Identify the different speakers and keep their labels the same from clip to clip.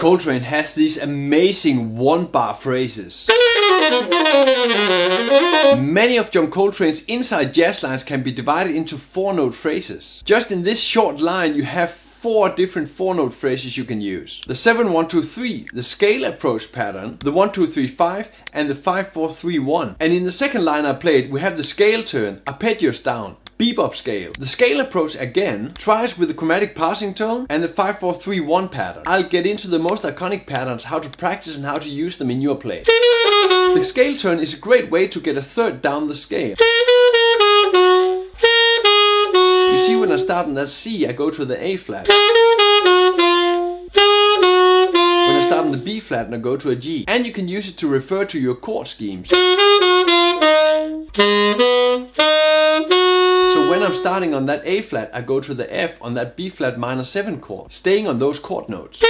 Speaker 1: Coltrane has these amazing one-bar phrases. Many of John Coltrane's inside jazz lines can be divided into 4-note phrases. Just in this short line you have 4 different 4-note phrases you can use. The 7-1-2-3, the scale approach pattern, the 1-2-3-5 and the 5-4-3-1. And in the second line I played we have the scale turn, arpeggios down, bebop scale. The scale approach again tries with the chromatic passing tone and the 5-4-3-1 pattern. I'll get into the most iconic patterns, how to practice and how to use them in your play. The scale turn is a great way to get a third down the scale. You see, when I start on that C, I go to the A flat. When I start on the B flat, I go to a G. And you can use it to refer to your chord schemes. So when I'm starting on that A flat, I go to the F on that B flat minor 7 chord, staying on those chord notes.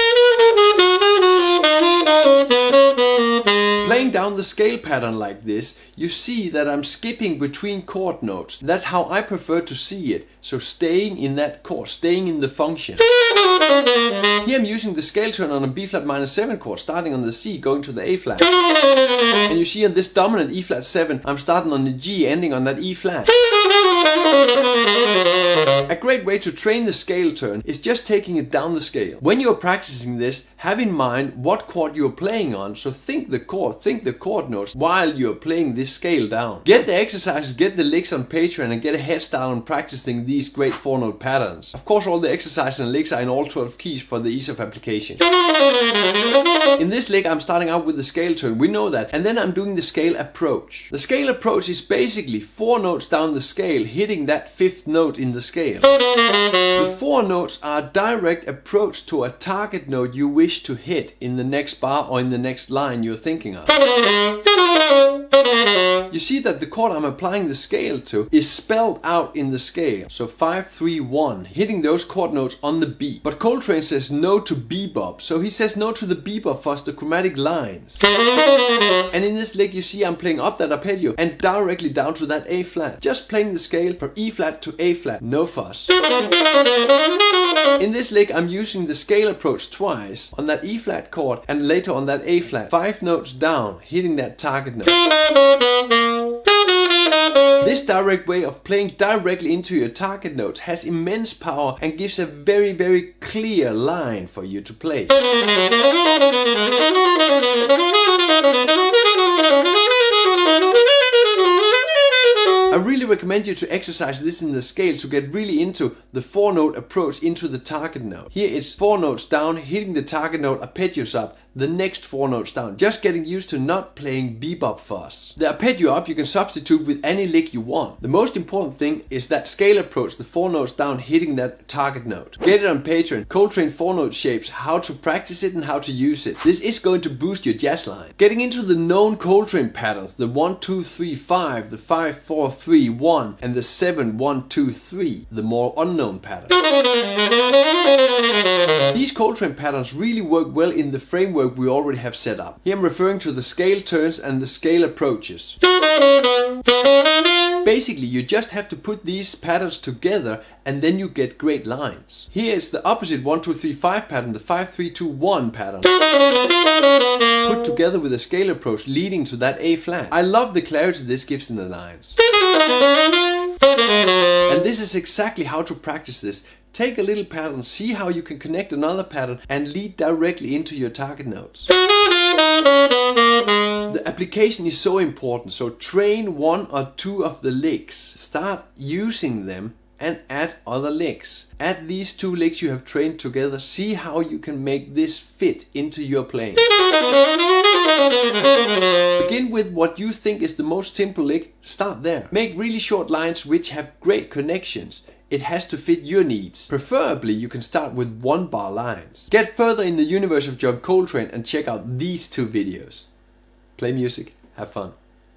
Speaker 1: Playing down the scale pattern like this, you see that I'm skipping between chord notes. That's how I prefer to see it. So staying in that chord, staying in the function. Here I'm using the scale turn on a B flat minor 7 chord, starting on the C, going to the A flat. And you see on this dominant E flat 7, I'm starting on the G, ending on that E flat. A great way to train the scale turn is just taking it down the scale. When you're practicing this, have in mind what chord you're playing on, so think the chord notes while you're playing this scale down. Get the exercises, get the licks on Patreon and get a head start on practicing these great 4-note patterns. Of course all the exercises and licks are in all 12 keys for the ease of application. In this lick I'm starting out with the scale turn, we know that, and then I'm doing the scale approach. The scale approach is basically 4 notes down the scale hitting that 5th note in the scale. The 4 notes are a direct approach to a target note you wish to hit in the next bar or in the next line you're thinking of. You see that the chord I'm applying the scale to is spelled out in the scale. So 5-3-1, hitting those chord notes on the beat. But Coltrane says no to bebop, so he says no to the bebop fuss, the chromatic lines. And in this lick you see I'm playing up that arpeggio and directly down to that A flat. Just playing the scale from E flat to A flat, no fuss. In this lick I'm using the scale approach twice on that E flat chord and later on that A flat. 5 notes down, hitting that target note. This direct way of playing directly into your target notes has immense power and gives a very, very clear line for you to play. I really recommend you to exercise this in the scale to get really into the 4-note approach into the target note. Here it's 4 notes down, hitting the target note, arpeggios up, the next 4 notes down. Just getting used to not playing bebop fuss. The arpeggio up you can substitute with any lick you want. The most important thing is that scale approach, the 4 notes down, hitting that target note. Get it on Patreon, Coltrane 4-note shapes, how to practice it and how to use it. This is going to boost your jazz line. Getting into the known Coltrane patterns, the 1-2-3-5, the 5-4-3-1 and the 7-1-2-3, the more unknown pattern. These Coltrane patterns really work well in the framework we already have set up. Here I'm referring to the scale turns and the scale approaches. Basically you just have to put these patterns together and then you get great lines. Here is the opposite 1-2-3-5 pattern, the 5-3-2-1 pattern, put together with a scale approach leading to that A flat. I love the clarity this gives in the lines. And this is exactly how to practice this. Take a little pattern, see how you can connect another pattern and lead directly into your target notes. The application is so important, so train 1 or 2 of the licks. Start using them and add other licks. Add these 2 licks you have trained together, see how you can make this fit into your playing. Begin with what you think is the most simple lick, start there. Make really short lines which have great connections. It has to fit your needs. Preferably you can start with 1-bar lines. Get further in the universe of John Coltrane and check out these 2 videos. Play music, have fun.